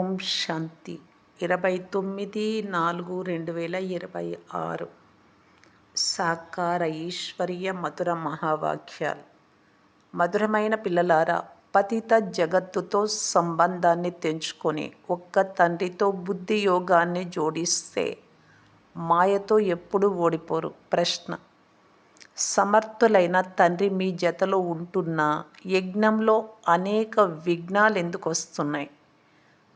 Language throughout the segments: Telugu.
ఓం శాంతి 29/4/2026 సాకార ఈశ్వరీయ మధుర మహావాక్యాలు. మధురమైన పిల్లలారా, పతిత జగత్తుతో సంబంధాన్ని తెంచుకొని ఒక్క తండ్రితో బుద్ధి యోగాన్ని జోడిస్తే మాయతో ఎప్పుడూ ఓడిపోరు. ప్రశ్న: సమర్థులైన తండ్రి మీ జతలో ఉంటున్నా యజ్ఞంలో అనేక విఘ్నాలు ఎందుకు వస్తున్నాయి?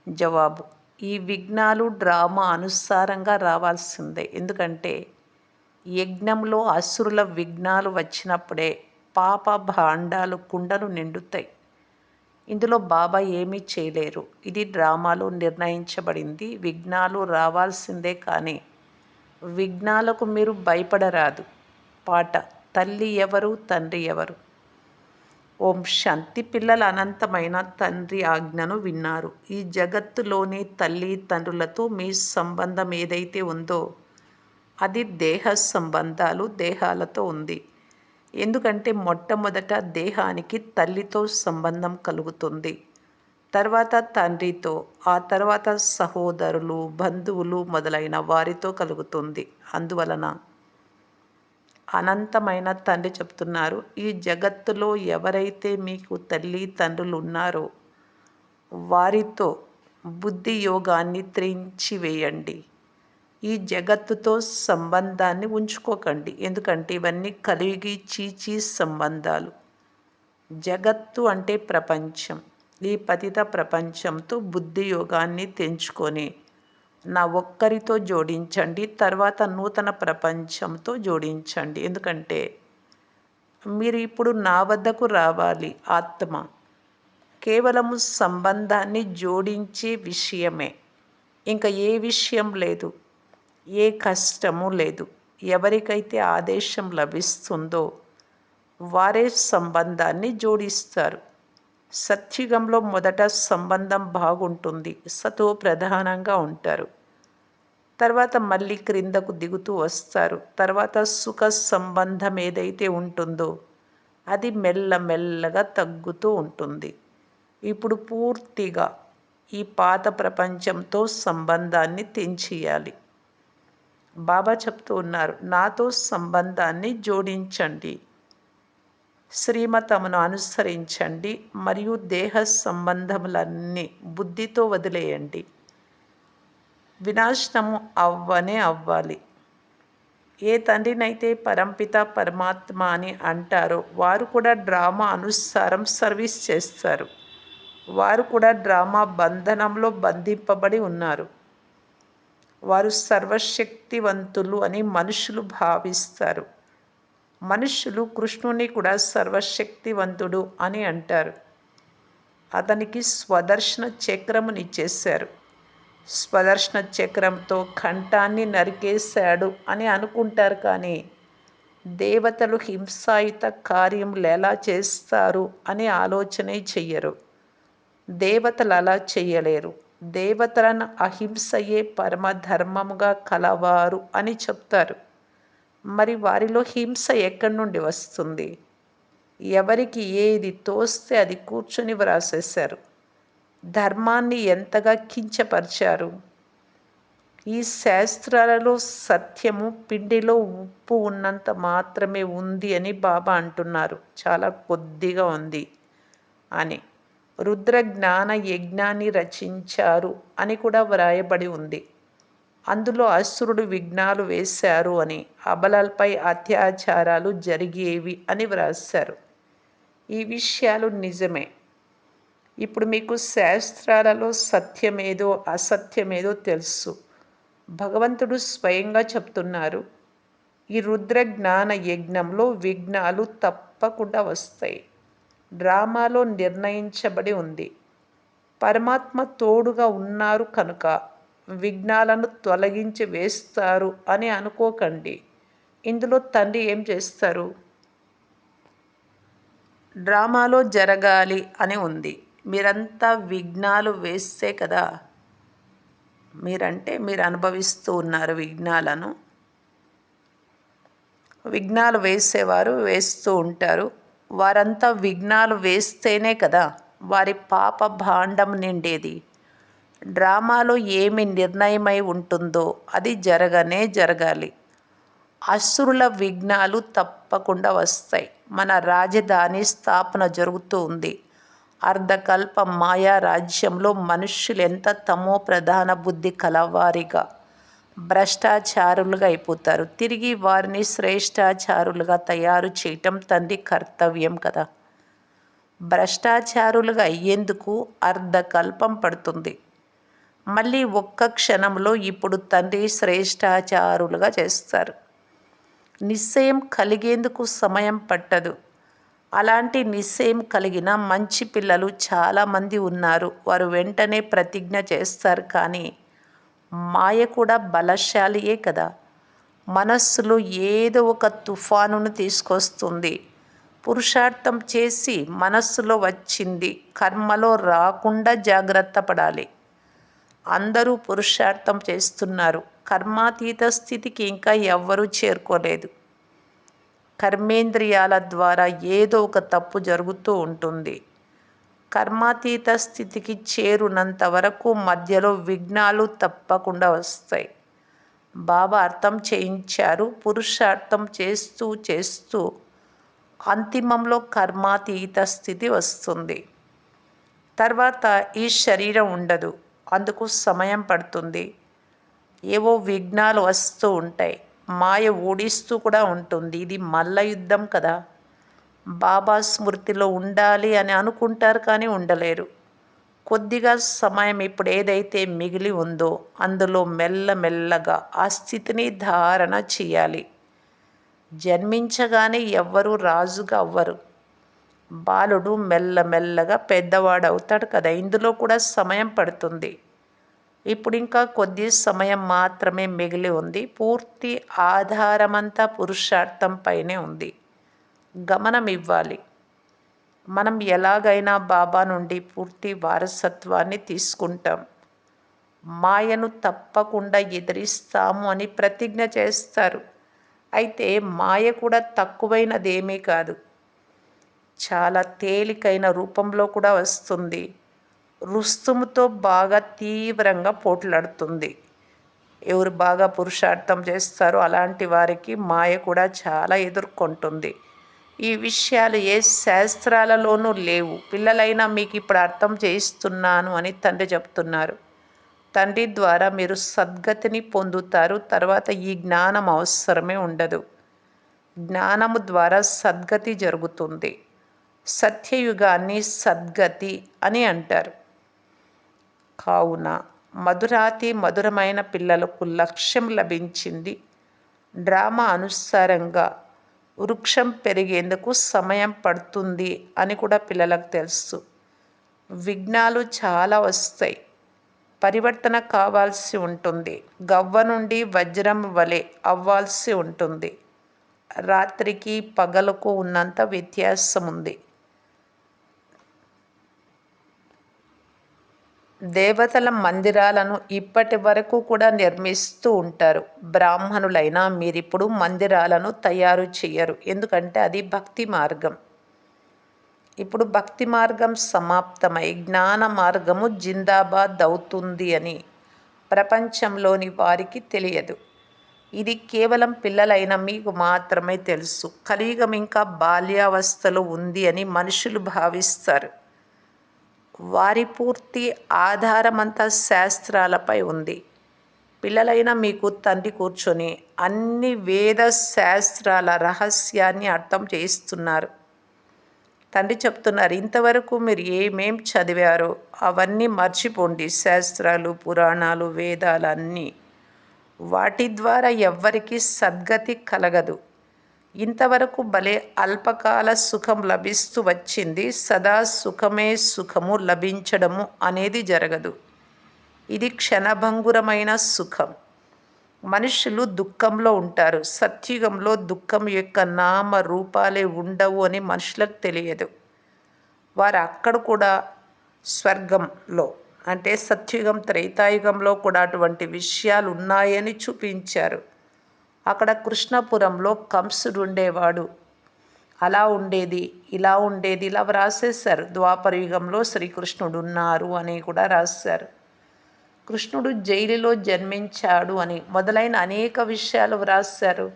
జవాబు: ఈ విఘ్నాలు డ్రామా అనుసారంగా రావాల్సిందే. ఎందుకంటే యజ్ఞంలో అసురుల విఘ్నాలు వచ్చినప్పుడే పాప భాండాలు కుండలు నిండుతాయి. ఇందులో బాబా ఏమీ చేయలేరు. ఇది డ్రామాలో నిర్ణయించబడింది. విఘ్నాలు రావాల్సిందే, కానీ విఘ్నాలకు మీరు భయపడరాదు. పాట: తల్లి ఎవరు, తండ్రి ఎవరు? ఓం శాంతి. పిల్లల అనంతమైన తండ్రి ఆజ్ఞను విన్నారు. ఈ జగత్తులోని తల్లి తండ్రులతో మీ సంబంధం ఏదైతే ఉందో అది దేహ సంబంధాలు, దేహాలతో ఉంది. ఎందుకంటే మొట్టమొదట దేహానికి తల్లితో సంబంధం కలుగుతుంది, తర్వాత తండ్రితో, ఆ తర్వాత సహోదరులు, బంధువులు మొదలైన వారితో కలుగుతుంది. అందువలన అనంతమైన తండ్రి చెప్తున్నారు, ఈ జగత్తులో ఎవరైతే మీకు తల్లి తండ్రులు ఉన్నారో వారితో బుద్ధి యోగాన్ని త్రెంచివేయండి. ఈ జగత్తుతో సంబంధాన్ని ఉంచుకోకండి. ఎందుకంటే ఇవన్నీ కలిగి చీచీ సంబంధాలు. జగత్తు అంటే ప్రపంచం. ఈ పతిత ప్రపంచంతో బుద్ధి యోగాన్ని తెంచుకొని నా ఒక్కరితో జోడించండి, తర్వాత నూతన ప్రపంచంతో జోడించండి. ఎందుకంటే మీరు ఇప్పుడు నా వద్దకు రావాలి. ఆత్మ కేవలము సంబంధాన్ని జోడించే విషయమే, ఇంకా ఏ విషయం లేదు, ఏ కష్టము లేదు. ఎవరికైతే ఆదేశం లభిస్తుందో వారే సంబంధాన్ని జోడిస్తారు. సత్యుగంలో మొదట సంబంధం బాగుంటుంది, సతో ప్రధానంగా ఉంటారు. తర్వాత మళ్ళీ క్రిందకు దిగుతూ వస్తారు. తర్వాత సుఖ సంబంధం ఏదైతే ఉంటుందో అది మెల్లమెల్లగా తగ్గుతూ ఉంటుంది. ఇప్పుడు పూర్తిగా ఈ పాత ప్రపంచంతో సంబంధాన్ని తెంచేయాలి. బాబా చెప్తూ ఉన్నారు, నాతో సంబంధాన్ని జోడించండి, శ్రీమతమును అనుసరించండి మరియు దేహ సంబంధములన్నీ బుద్ధితో వదిలేయండి. వినాశనము అవ్వాలి. ఏ తండ్రినైతే పరంపిత పరమాత్మ అని అంటారో వారు కూడా డ్రామా అనుసారం సర్వీస్ చేస్తారు. వారు కూడా డ్రామా బంధనంలో బంధింపబడి ఉన్నారు. వారు సర్వశక్తివంతులు అని మనుషులు భావిస్తారు. మనుషులు కృష్ణుని కూడా సర్వశక్తివంతుడు అని అంటారు. అతనికి స్వదర్శన చక్రమునిచ్చేశారు. స్వదర్శన చక్రంతో కంఠాన్ని నరికేశాడు అని అనుకుంటారు, కానీ దేవతలు హింసాయుత కార్యములు ఎలా చేస్తారు అని ఆలోచనే చెయ్యరు. దేవతలు అలా చెయ్యలేరు. దేవతలను అహింసయే పరమధర్మముగా కలవారు అని చెప్తారు. మరి వారిలో హింస ఎక్కడి నుండి వస్తుంది? ఎవరికి ఏది తోస్తే అది కూర్చొని వ్రాసేశారు. ధర్మాన్ని ఎంతగా కించపరిచారు. ఈ శాస్త్రాలలో సత్యము పిండిలో ఉప్పు ఉన్నంత మాత్రమే ఉంది అని బాబా అంటున్నారు. చాలా కొద్దిగా ఉంది అని. రుద్ర జ్ఞాన యజ్ఞాన్ని రచించారు అని కూడా వ్రాయబడి ఉంది. అందులో అసురుడు విఘ్నాలు వేశారు అని, అబలలపై అత్యాచారాలు జరిగేవి అని వ్రాశారు. ఈ విషయాలు నిజమే. ఇప్పుడు మీకు శాస్త్రాలలో సత్యమేదో అసత్యమేదో తెలుసు. భగవంతుడు స్వయంగా చెప్తున్నారు, ఈ రుద్ర జ్ఞాన యజ్ఞంలో విఘ్నాలు తప్పకుండా వస్తాయి. డ్రామాలో నిర్ణయించబడి ఉంది. పరమాత్మ తోడుగా ఉన్నారు కనుక విఘ్నాలను తొలగించి వేస్తారు అని అనుకోకండి. ఇందులో తండ్రి ఏం చేస్తారు? డ్రామాలో జరగాలి అని ఉంది. మీరంతా విఘ్నాలు వేస్తే కదా, మీరు అనుభవిస్తూ ఉన్నారు విఘ్నాలను. విఘ్నాలు వేసేవారు వేస్తూ ఉంటారు. వారంతా విఘ్నాలు వేస్తేనే కదా వారి పాప భాండం నిండేది. డ్రామాలో ఏమి నిర్ణయమై ఉంటుందో అది జరగనే జరగాలి. అసురుల విఘ్నాలు తప్పకుండా వస్తాయి. మన రాజధాని స్థాపన జరుగుతూ ఉంది. అర్ధకల్ప మాయా రాజ్యంలో మనుష్యులు ఎంత తమో ప్రధాన బుద్ధి కలవారిగా భ్రష్టాచారులుగా అయిపోతారు. తిరిగి వారిని శ్రేష్టాచారులుగా తయారు చేయటం తండ్రి కర్తవ్యం కదా. భ్రష్టాచారులుగా అయ్యేందుకు అర్ధకల్పం పడుతుంది. మళ్ళీ ఒక్క క్షణంలో ఇప్పుడు తండ్రి శ్రేష్టాచారులుగా చేస్తారు. నిశ్చయం కలిగేందుకు సమయం పట్టదు. అలాంటి నిశ్చయం కలిగిన మంచి పిల్లలు చాలామంది ఉన్నారు. వారు వెంటనే ప్రతిజ్ఞ చేస్తారు. కానీ మాయ కూడా బలశాలియే కదా. మనస్సులో ఏదో ఒక తుఫానును తీసుకొస్తుంది. పురుషార్థం చేసి మనస్సులో వచ్చింది కర్మలో రాకుండా జాగ్రత్త పడాలి. అందరూ పురుషార్థం చేస్తున్నారు. కర్మాతీత స్థితికి ఇంకా ఎవ్వరూ చేరుకోలేదు. కర్మేంద్రియాల ద్వారా ఏదో ఒక తప్పు జరుగుతూ ఉంటుంది. కర్మాతీత స్థితికి చేరునంత వరకు మధ్యలో విఘ్నాలు తప్పకుండా వస్తాయి. బాబా అర్థం చేయించారు. పురుషార్థం చేస్తూ చేస్తూ అంతిమంలో కర్మాతీత స్థితి వస్తుంది. తర్వాత ఈ శరీరం ఉండదు. అందుకు సమయం పడుతుంది. ఏవో విఘ్నాలు వస్తూ ఉంటాయి. మాయ ఓడిస్తూ కూడా ఉంటుంది. ఇది మల్ల యుద్ధం కదా. బాబా స్మృతిలో ఉండాలి అని అనుకుంటారు కానీ ఉండలేరు. కొద్దిగా సమయం ఇప్పుడు ఏదైతే మిగిలి ఉందో అందులో మెల్లమెల్లగా ఆ స్థితిని ధారణ చేయాలి. జన్మించగానే ఎవ్వరూ రాజుగా అవ్వరు. బాలుడు మెల్లమెల్లగా పెద్దవాడు అవుతాడు కదా. ఇందులో కూడా సమయం పడుతుంది. ఇప్పుడు ఇంకా కొద్ది సమయం మాత్రమే మిగిలి ఉంది. పూర్తి ఆధారమంతా పురుషార్థం పైనే ఉంది. గమనం ఇవ్వాలి. మనం ఎలాగైనా బాబా నుండి పూర్తి వారసత్వాన్ని తీసుకుంటాం. మాయను తప్పకుండా ఎదిరిస్తాము అని ప్రతిజ్ఞ చేస్తారు. అయితే మాయ కూడా తక్కువైనదేమీ కాదు. చాలా తేలికైన రూపంలో కూడా వస్తుంది. రుస్తుముతో బాగా తీవ్రంగా పోట్లాడుతుంది. ఎవరు బాగా పురుషార్థం చేస్తారో అలాంటి వారికి మాయ కూడా చాలా ఎదుర్కొంటుంది. ఈ విషయాలు ఏ శాస్త్రాలలోనూ లేవు. పిల్లలైనా మీకు ఇప్పుడు అర్థం చేయిస్తున్నాను అని తండ్రి చెప్తున్నారు. తండ్రి ద్వారా మీరు సద్గతిని పొందుతారు. తర్వాత ఈ జ్ఞానం అవసరమే ఉండదు. జ్ఞానము ద్వారా సద్గతి జరుగుతుంది. సత్యయుగాన్ని సద్గతి అని అంటారు. కావున మధురాతి మధురమైన పిల్లలకు లక్ష్యం లభించింది. డ్రామా అనుసారంగా వృక్షం పెరిగేందుకు సమయం పడుతుంది అని కూడా పిల్లలకు తెలుసు. విఘ్నాలు చాలా వస్తాయి. పరివర్తన కావాల్సి ఉంటుంది. గవ్వ నుండి వజ్రం వలె అవ్వాల్సి ఉంటుంది. రాత్రికి పగలకు ఉన్నంత వ్యత్యాసం ఉంది. దేవతల మందిరాలను ఇప్పటి వరకు కూడా నిర్మిస్తూ ఉంటారు. బ్రాహ్మణులైనా మీరిప్పుడు మందిరాలను తయారు చేయరు. ఎందుకంటే అది భక్తి మార్గం. ఇప్పుడు భక్తి మార్గం సమాప్తమై జ్ఞాన మార్గము జిందాబాద్ అవుతుంది అని ప్రపంచంలోని వారికి తెలియదు. ఇది కేవలం పిల్లలైన మీకు మాత్రమే తెలుసు. కలియుగం ఇంకా బాల్యావస్థలో ఉంది అని మనుషులు భావిస్తారు. వారి పూర్తి ఆధారమంతా శాస్త్రాలపై ఉంది. పిల్లలైన మీకు తండ్రి కూర్చొని అన్ని వేద శాస్త్రాల రహస్యాన్ని అర్థం చేయిస్తున్నారు. తండ్రి చెప్తున్నారు, ఇంతవరకు మీరు ఏమేం చదివారో అవన్నీ మర్చిపోండి. శాస్త్రాలు, పురాణాలు, వేదాలు అన్నీ. వాటి ద్వారా ఎవ్వరికీ సద్గతి కలగదు. ఇంతవరకు భలే అల్పకాల సుఖం లభిస్తూ వచ్చింది. సదా సుఖమే సుఖము లభించడము అనేది జరగదు. ఇది క్షణభంగురమైన సుఖం. మనుషులు దుఃఖంలో ఉంటారు. సత్యుగంలో దుఃఖం యొక్క నామ రూపాలే ఉండవు అని మనుషులకు తెలియదు. వారు అక్కడ కూడా స్వర్గంలో అంటే సత్యుగం త్రేతాయుగంలో కూడా అటువంటి విషయాలు ఉన్నాయని చూపించారు. అక్కడ కృష్ణపురంలో కంసుడు ఉండేవాడు. అలా ఉండేది, ఇలా ఉండేది, ఇలా వ్రాసేశారు. ద్వాపర యుగంలో శ్రీకృష్ణుడు ఉన్నారు అని కూడా రాశారు. కృష్ణుడు జైలులో జన్మించాడు అని మొదలైన అనేక విషయాలు వ్రాశారు.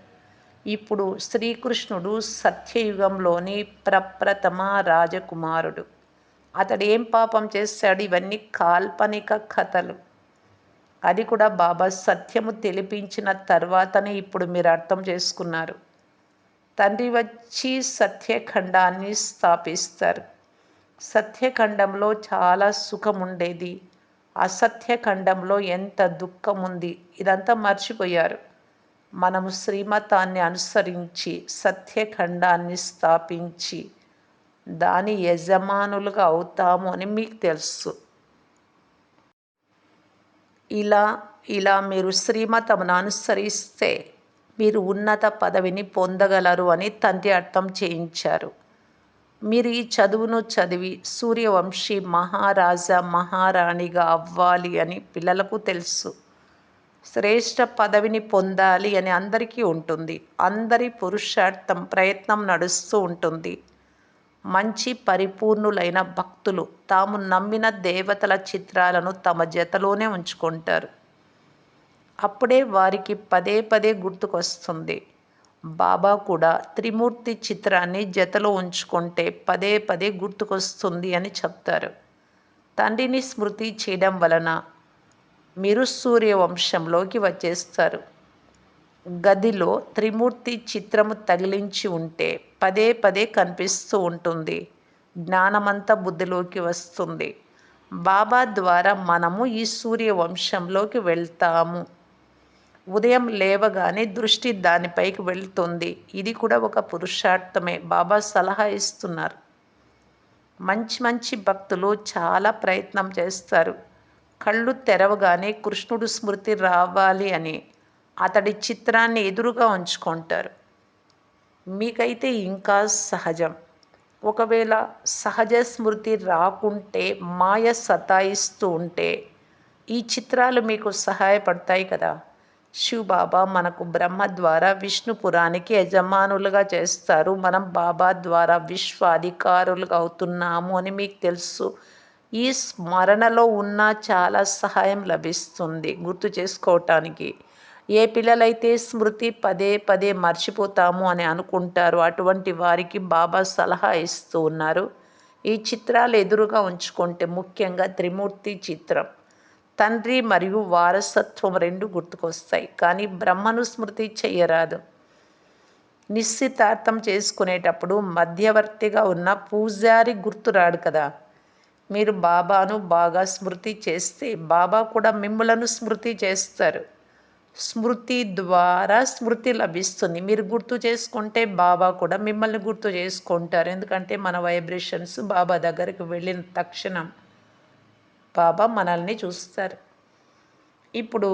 ఇప్పుడు శ్రీకృష్ణుడు సత్యయుగంలోని ప్రప్రథమ రాజకుమారుడు. అతడు ఏం పాపం చేశాడు? ఇవన్నీ కాల్పనిక కథలు. అది కూడా బాబా సత్యము తెలిపించిన తర్వాతనే ఇప్పుడు మీరు అర్థం చేసుకున్నారు. తండ్రి వచ్చి సత్యఖండాన్ని స్థాపిస్తారు. సత్యఖండంలో చాలా సుఖం ఉండేది. అసత్యఖండంలో ఎంత దుఃఖం ఉంది, ఇదంతా మర్చిపోయారు. మనము శ్రీమతాన్ని అనుసరించి సత్యఖండాన్ని స్థాపించి దాని యజమానులుగా అవుతాము అని మీకు తెలుసు. ఇలా మీరు శ్రీమతమును అనుసరిస్తే మీరు ఉన్నత పదవిని పొందగలరు అని తండ్రి అర్థం చేయించారు. మీరు ఈ చదువును చదివి సూర్యవంశీ మహారాజా మహారాణిగా అవ్వాలి అని పిల్లలకు తెలుసు. శ్రేష్ఠ పదవిని పొందాలి అని అందరికీ ఉంటుంది. అందరి పురుషార్థం ప్రయత్నం నడుస్తూ ఉంటుంది. మంచి పరిపూర్ణులైన భక్తులు తాము నమ్మిన దేవతల చిత్రాలను తమ జతలోనే ఉంచుకుంటారు. అప్పుడే వారికి పదే పదే గుర్తుకొస్తుంది. బాబా కూడా త్రిమూర్తి చిత్రాన్ని జతలో ఉంచుకుంటే పదే పదే గుర్తుకొస్తుంది అని చెప్తారు. తండ్రిని స్మృతి చేయడం వలన మీరు సూర్యవంశంలోకి వచ్చేస్తారు. గదిలో త్రిమూర్తి చిత్రము తగిలించి ఉంటే పదే పదే కనిపిస్తూ ఉంటుంది. జ్ఞానమంతా బుద్ధిలోకి వస్తుంది. బాబా ద్వారా మనము ఈ సూర్యవంశంలోకి వెళ్తాము. ఉదయం లేవగానే దృష్టి దానిపైకి వెళ్తుంది. ఇది కూడా ఒక పురుషార్థమే. బాబా సలహా ఇస్తున్నారు. మంచి మంచి భక్తులు చాలా ప్రయత్నం చేస్తారు. కళ్ళు తెరవగానే కృష్ణుడు స్మృతి రావాలి అని అతడి చిత్రాన్ని ఎదురుగా ఉంచుకుంటారు. మీకైతే ఇంకా సహజం. ఒకవేళ సహజ స్మృతి రాకుంటే, మాయ సతాయిస్తూ ఉంటే ఈ చిత్రాలు మీకు సహాయపడతాయి కదా. శివబాబా మనకు బ్రహ్మ ద్వారా విష్ణుపురానికి యజమానులుగా చేస్తారు. మనం బాబా ద్వారా విశ్వ అధికారులుగా అవుతున్నాము అని మీకు తెలుసు. ఈ స్మరణలో ఉన్న చాలా సహాయం లభిస్తుంది గుర్తు చేసుకోవటానికి. ఏ పిల్లలైతే స్మృతి పదే పదే మర్చిపోతాము అని అనుకుంటారో అటువంటి వారికి బాబా సలహా ఇస్తూ ఉన్నారు. ఈ చిత్రాలు ఎదురుగా ఉంచుకుంటే, ముఖ్యంగా త్రిమూర్తి చిత్రం, తండ్రి మరియు వారసత్వం రెండు గుర్తుకొస్తాయి. కానీ బ్రహ్మను స్మృతి చెయ్యరాదు. నిశ్చితార్థం చేసుకునేటప్పుడు మధ్యవర్తిగా ఉన్న పూజారి గుర్తురాడు కదా. మీరు బాబాను బాగా స్మృతి చేస్తే బాబా కూడా మిమ్మలను స్మృతి చేస్తారు. స్మృతి ద్వారా స్మృతి లభిస్తుంది. మీరు గుర్తు చేసుకుంటే బాబా కూడా మిమ్మల్ని గుర్తు చేసుకుంటారు. ఎందుకంటే మన వైబ్రేషన్స్ బాబా దగ్గరికి వెళ్ళిన తక్షణం బాబా మనల్ని చూస్తారు. ఇప్పుడు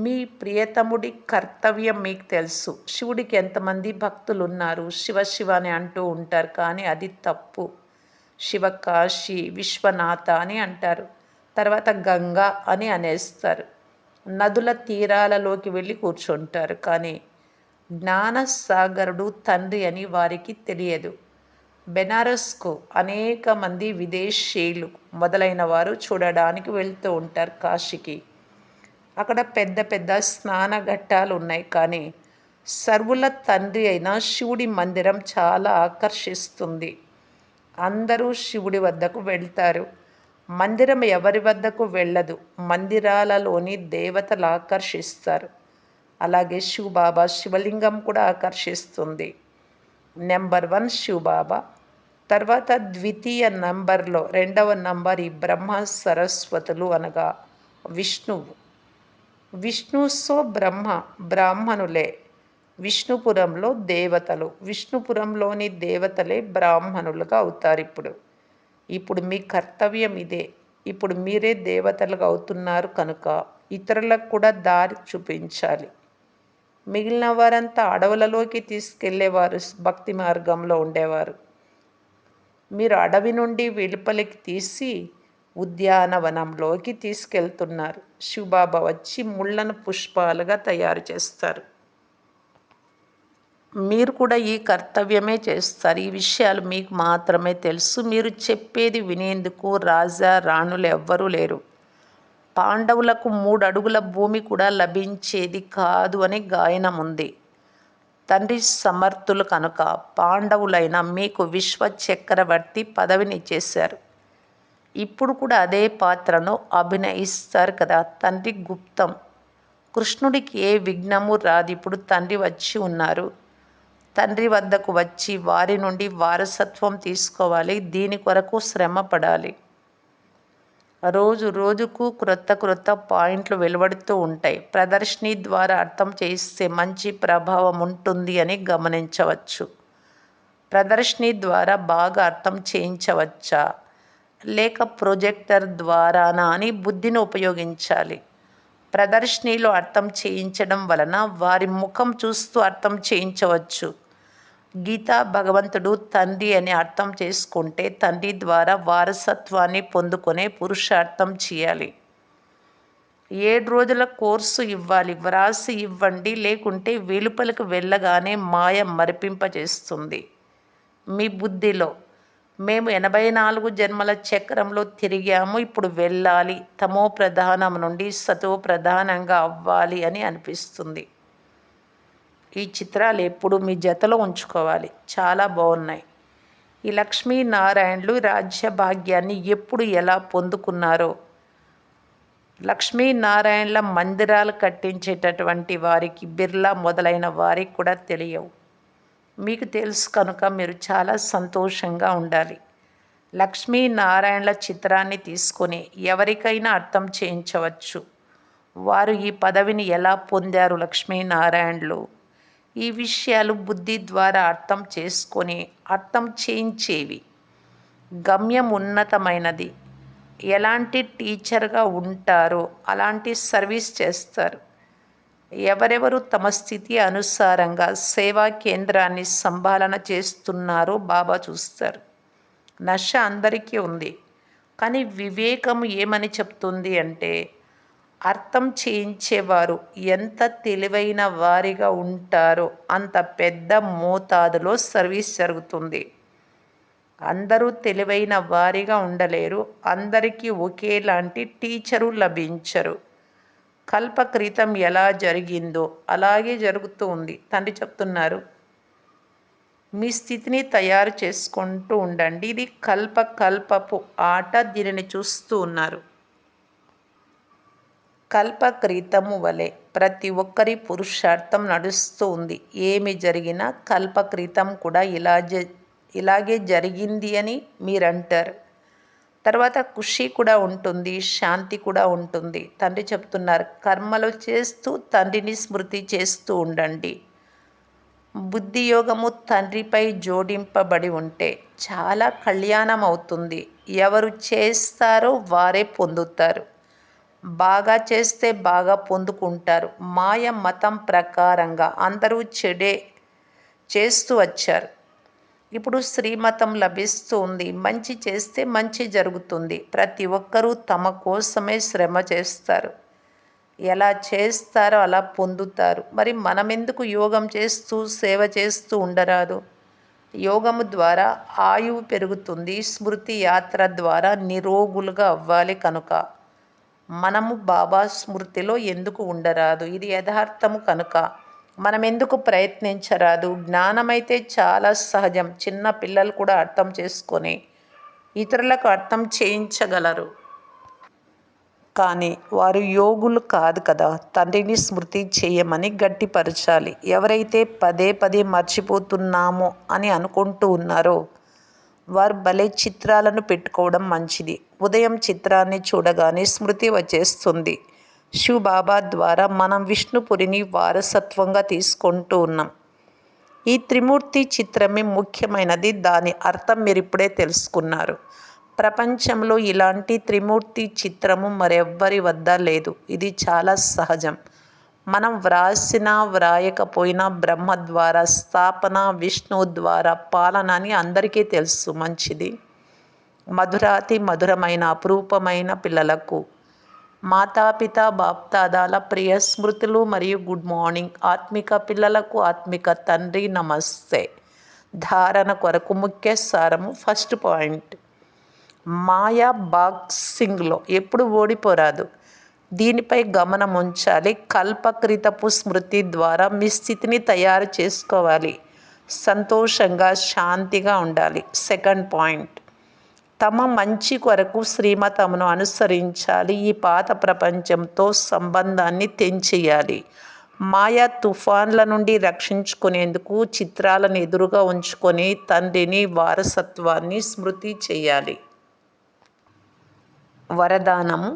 మీ ప్రియతముడి కర్తవ్యం మీకు తెలుసు. శివుడికి ఎంతమంది భక్తులు ఉన్నారు? శివ శివ అని అంటూ ఉంటారు, కానీ అది తప్పు. శివ కాశీ విశ్వనాథ అని అంటారు. తర్వాత గంగా అని అనేస్తారు. నదుల తీరాలలోకి వెళ్ళి కూర్చుంటారు. కానీ జ్ఞానసాగరుడు తండ్రి అని వారికి తెలియదు. బెనారస్కు అనేక మంది విదేశీయులు మొదలైన వారు చూడడానికి వెళ్తూ ఉంటారు. కాశీకి అక్కడ పెద్ద పెద్ద స్నాన ఘట్టాలు ఉన్నాయి. కానీ సర్వుల తండ్రి అయిన శివుడి మందిరం చాలా ఆకర్షిస్తుంది. అందరూ శివుడి వద్దకు వెళ్తారు. మందిరం ఎవరి వద్దకు వెళ్ళదు. మందిరాలలోని దేవతలు ఆకర్షిస్తారు. అలాగే శివబాబా శివలింగం కూడా ఆకర్షిస్తుంది. నెంబర్ 1 శివబాబా. తర్వాత ద్వితీయ నంబర్లో రెండవ నంబర్ ఈ బ్రహ్మ సరస్వతులు అనగా విష్ణువు. విష్ణు సో బ్రహ్మ బ్రాహ్మణులే. విష్ణుపురంలో దేవతలు, విష్ణుపురంలోని దేవతలే బ్రాహ్మణులుగా అవుతారు. ఇప్పుడు మీ కర్తవ్యం ఇదే. ఇప్పుడు మీరే దేవతలుగా అవుతున్నారు కనుక ఇతరులకు కూడా దారి చూపించాలి. మిగిలిన వారంతా అడవులలోకి తీసుకెళ్లేవారు, భక్తి మార్గంలో ఉండేవారు. మీరు అడవి నుండి వెలుపలికి తీసి ఉద్యానవనంలోకి తీసుకెళ్తున్నారు. శివబాబా వచ్చి ముళ్ళను పుష్పాలుగా తయారు చేస్తారు. మీరు కూడా ఈ కర్తవ్యమే చేస్తారు. ఈ విషయాలు మీకు మాత్రమే తెలుసు. మీరు చెప్పేది వినేందుకు రాజా రాణులు ఎవ్వరూ లేరు. పాండవులకు 3 అడుగుల భూమి కూడా లభించేది కాదు అని గాయనం ఉంది. తండ్రి సమర్థులు కనుక పాండవులైన మీకు విశ్వ చక్రవర్తి పదవినిచ్చేశారు. ఇప్పుడు కూడా అదే పాత్రను అభినయిస్తారు కదా. తండ్రి గుప్తం. కృష్ణుడికి ఏ విఘ్నము రాదు. ఇప్పుడు తండ్రి వచ్చి ఉన్నారు. తండ్రి వద్దకు వచ్చి వారి నుండి వారసత్వం తీసుకోవాలి. దీని కొరకు శ్రమ పడాలి. రోజు రోజుకు క్రొత్త క్రొత్త పాయింట్లు వెలువడుతూ ఉంటాయి. ప్రదర్శిని ద్వారా అర్థం చేస్తే మంచి ప్రభావం ఉంటుంది అని గమనించవచ్చు. ప్రదర్శిని ద్వారా బాగా అర్థం చేయించవచ్చా లేక ప్రొజెక్టర్ ద్వారానా అని బుద్ధిని ఉపయోగించాలి. ప్రదర్శినిలో అర్థం చేయించడం వలన వారి ముఖం చూస్తూ అర్థం చేయించవచ్చు. గీత భగవంతుడు తండ్రి అని అర్థం చేసుకుంటే తండ్రి ద్వారా వారసత్వాన్ని పొందుకునే పురుషార్థం చేయాలి. 7 రోజుల కోర్సు ఇవ్వాలి. వ్రాసి ఇవ్వండి, లేకుంటే వెలుపలకు వెళ్ళగానే మాయ మరిపింపజేస్తుంది మీ బుద్ధిలో. మేము 84 జన్మల చక్రంలో తిరిగాము, ఇప్పుడు వెళ్ళాలి, తమో ప్రధానం నుండి సతో ప్రధానంగా అవ్వాలి అని అనిపిస్తుంది. ఈ చిత్రాలు ఎప్పుడు మీ జతలో ఉంచుకోవాలి. చాలా బాగున్నాయి. ఈ లక్ష్మీనారాయణులు రాజ్యభాగ్యాన్ని ఎప్పుడు ఎలా పొందుకున్నారో, లక్ష్మీనారాయణల మందిరాలు కట్టించేటటువంటి వారికి, బిర్లా మొదలైన వారికి కూడా తెలియవు. మీకు తెలుసు కనుక మీరు చాలా సంతోషంగా ఉండాలి. లక్ష్మీనారాయణల చిత్రాన్ని తీసుకొని ఎవరికైనా అర్థం చేయించవచ్చు. వారు ఈ పదవిని ఎలా పొందారు లక్ష్మీనారాయణులు, ఈ విషయాలు బుద్ధి ద్వారా అర్థం చేసుకొని అర్థం చేయించేవి. గమ్యం ఉన్నతమైనది. ఎలాంటి టీచర్గా ఉంటారో అలాంటి సర్వీస్ చేస్తారు. ఎవరెవరు తమ స్థితి అనుసారంగా సేవా కేంద్రాన్ని సంభాలన చేస్తున్నారో బాబా చూస్తారు. నశ అందరికీ ఉంది, కానీ వివేకం ఏమని చెప్తుంది అంటే, అర్థం చేయించేవారు ఎంత తెలివైన వారిగా ఉంటారో అంత పెద్ద మోతాదులో సర్వీస్ జరుగుతుంది. అందరూ తెలివైన వారిగా ఉండలేరు. అందరికీ ఒకేలాంటి టీచరు లభించరు. కల్పక్రితం ఎలా జరిగిందో అలాగే జరుగుతూ ఉంది. తండ్రి చెప్తున్నారు, మీ స్థితిని తయారు చేసుకుంటూ ఉండండి. ఇది కల్పపు ఆట. దీనిని చూస్తూ ఉన్నారు. కల్పక్రితము వలె ప్రతి ఒక్కరి పురుషార్థం నడుస్తూ ఉంది. ఏమి జరిగినా కల్పక్రితం కూడా ఇలాగే జరిగింది అని మీరంటారు. తర్వాత ఖుషి కూడా ఉంటుంది, శాంతి కూడా ఉంటుంది. తండ్రి చెప్తున్నారు, కర్మలు చేస్తూ తండ్రిని స్మృతి చేస్తూ ఉండండి. బుద్ధి యోగము తండ్రిపై జోడింపబడి ఉంటే చాలా కళ్యాణం అవుతుంది. ఎవరు చేస్తారో వారే పొందుతారు. బాగా చేస్తే బాగా పొందుకుంటారు. మాయ మతం ప్రకారంగా అందరూ చెడే చేస్తూ వచ్చారు. ఇప్పుడు శ్రీమతం లభిస్తూ ఉంది. మంచి చేస్తే మంచి జరుగుతుంది. ప్రతి ఒక్కరూ తమ కోసమే శ్రమ చేస్తారు. ఎలా చేస్తారో అలా పొందుతారు. మరి మనమెందుకు యోగం చేస్తూ సేవ చేస్తూ ఉండరాదు? యోగము ద్వారా ఆయువు పెరుగుతుంది. స్మృతి యాత్ర ద్వారా నిరోగులుగా అవ్వాలి కనుక మనము బాబా స్మృతిలో ఎందుకు ఉండరాదు? ఇది యథార్థము కనుక మనం ఎందుకు ప్రయత్నించరాదు? జ్ఞానమైతే చాలా సహజం. చిన్న పిల్లలు కూడా అర్థం చేసుకొని ఇతరులకు అర్థం చేయించగలరు. కానీ వారు యోగులు కాదు కదా. తండ్రిని స్మృతి చేయమని గట్టిపరచాలి. ఎవరైతే పదే పదే మర్చిపోతున్నామో అని అనుకుంటూ ఉన్నారో వారు భలే చిత్రాలను పెట్టుకోవడం మంచిది. ఉదయం చిత్రాన్ని చూడగానే స్మృతి వచ్చేస్తుంది. శివబాబా ద్వారా మనం విష్ణుపురిని వారసత్వంగా తీసుకుంటూ ఉన్నాం. ఈ త్రిమూర్తి చిత్రమే ముఖ్యమైనది. దాని అర్థం మీరు ఇప్పుడే తెలుసుకున్నారు. ప్రపంచంలో ఇలాంటి త్రిమూర్తి చిత్రము మరెవ్వరి వద్ద లేదు. ఇది చాలా సహజం. మనం వ్రాసినా వ్రాయకపోయినా బ్రహ్మ ద్వారా స్థాపన, విష్ణువు ద్వారా పాలన అని అందరికీ తెలుసు. మంచిది. మధురాతి మధురమైన అపురూపమైన పిల్లలకు మాతాపిత బాప్దాదాల ప్రియ స్మృతులు మరియు గుడ్ మార్నింగ్. ఆత్మిక పిల్లలకు ఆత్మిక తండ్రి నమస్తే. ధారణ కొరకు ముఖ్య సారము. ఫస్ట్ పాయింట్, మాయా బాక్సింగ్లో ఎప్పుడు ఓడిపోరాదు. దీనిపై గమనం ఉంచాలి. కల్పకృతపు స్మృతి ద్వారా మీ స్థితిని తయారు చేసుకోవాలి. సంతోషంగా శాంతిగా ఉండాలి. సెకండ్ పాయింట్, తమ మంచి కొరకు శ్రీమతమును అనుసరించాలి. ఈ పాత ప్రపంచంతో సంబంధాన్ని తెంచేయాలి. మాయా తుఫాన్ల నుండి రక్షించుకునేందుకు చిత్రాలను ఎదురుగా ఉంచుకొని తండ్రిని వారసత్వాన్ని స్మృతి చేయాలి. వరదానము: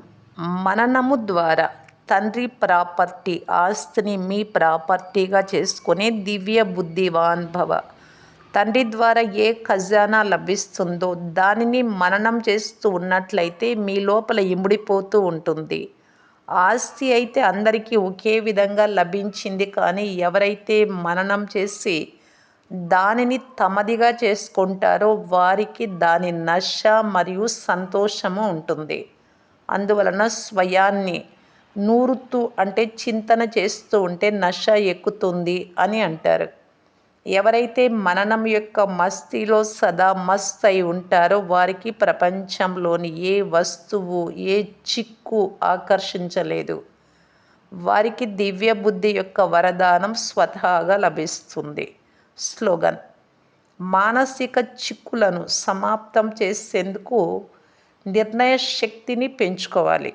మననము ద్వారా తండ్రి ప్రాపర్టీ ఆస్తిని మీ ప్రాపర్టీగా చేసుకునే దివ్య బుద్ధివాన్ భవ. తండ్రి ద్వారా ఏ ఖజానా లభిస్తుందో దానిని మననం చేస్తూ ఉన్నట్లయితే మీ లోపల ఇమిడిపోతూ ఉంటుంది. ఆస్తి అయితే అందరికీ ఒకే విధంగా లభించింది, కానీ ఎవరైతే మననం చేసి దానిని తమదిగా చేసుకుంటారో వారికి దాని నశ మరియు సంతోషము ఉంటుంది. అందువలన స్వయాన్ని నూరుతూ అంటే చింతన చేస్తూ ఉంటే నశ ఎక్కుతుంది అని అంటారు. ఎవరైతే మననం యొక్క మస్తీలో సదా మస్త్ అయి ఉంటారో వారికి ప్రపంచంలోని ఏ వస్తువు ఏ చిక్కు ఆకర్షించలేదు. వారికి దివ్య బుద్ధి యొక్క వరదానం స్వతహాగా లభిస్తుంది. స్లోగన్: మానసిక చిక్కులను సమాప్తం చేసేందుకు నిర్ణయ శక్తిని పెంచుకోవాలి.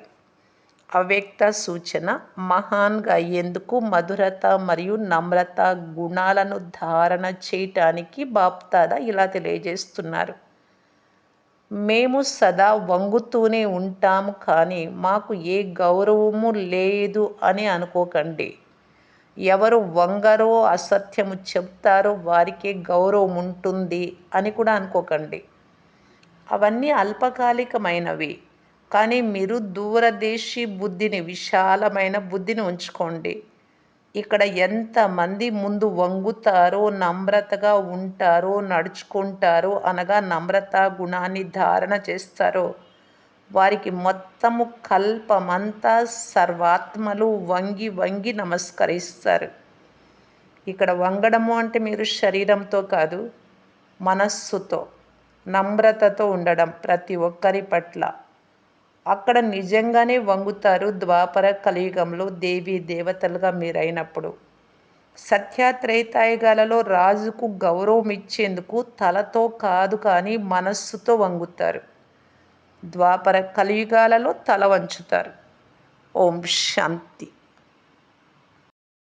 అవ్యక్త సూచన: మహాన్గా అయ్యేందుకు మధురత మరియు నమ్రత గుణాలను ధారణ చేయటానికి బాప్దాదా ఇలా తెలియజేస్తున్నారు. మేము సదా వంగుతూనే ఉంటాము, కానీ మాకు ఏ గౌరవము లేదు అని అనుకోకండి. ఎవరు వంగరో అసత్యము చెప్తారో వారికే గౌరవం ఉంటుంది అని కూడా అనుకోకండి. అవన్నీ అల్పకాలికమైనవి. కానీ మీరు దూరదేశీ బుద్ధిని, విశాలమైన బుద్ధిని ఉంచుకోండి. ఇక్కడ ఎంతమంది ముందు వంగుతారో, నమ్రతగా ఉంటారో, నడుచుకుంటారో అనగా నమ్రతా గుణాన్ని ధారణ చేస్తారో వారికి మొత్తము కల్పమంతా సర్వాత్మలు వంగి వంగి నమస్కరిస్తారు. ఇక్కడ వంగడము అంటే మీరు శరీరంతో కాదు, మనస్సుతో నమ్రతతో ఉండడం ప్రతి ఒక్కరి పట్ల. అక్కడ నిజంగానే వంగుతారు. ద్వాపర కలియుగంలో దేవీ దేవతలుగా మీరైనప్పుడు సత్యత్రేతాయుగాలలో రాజుకు గౌరవం ఇచ్చేందుకు తలతో కాదు కానీ మనస్సుతో వంగుతారు. ద్వాపర కలియుగాలలో తల వంచుతారు. ఓం శాంతి.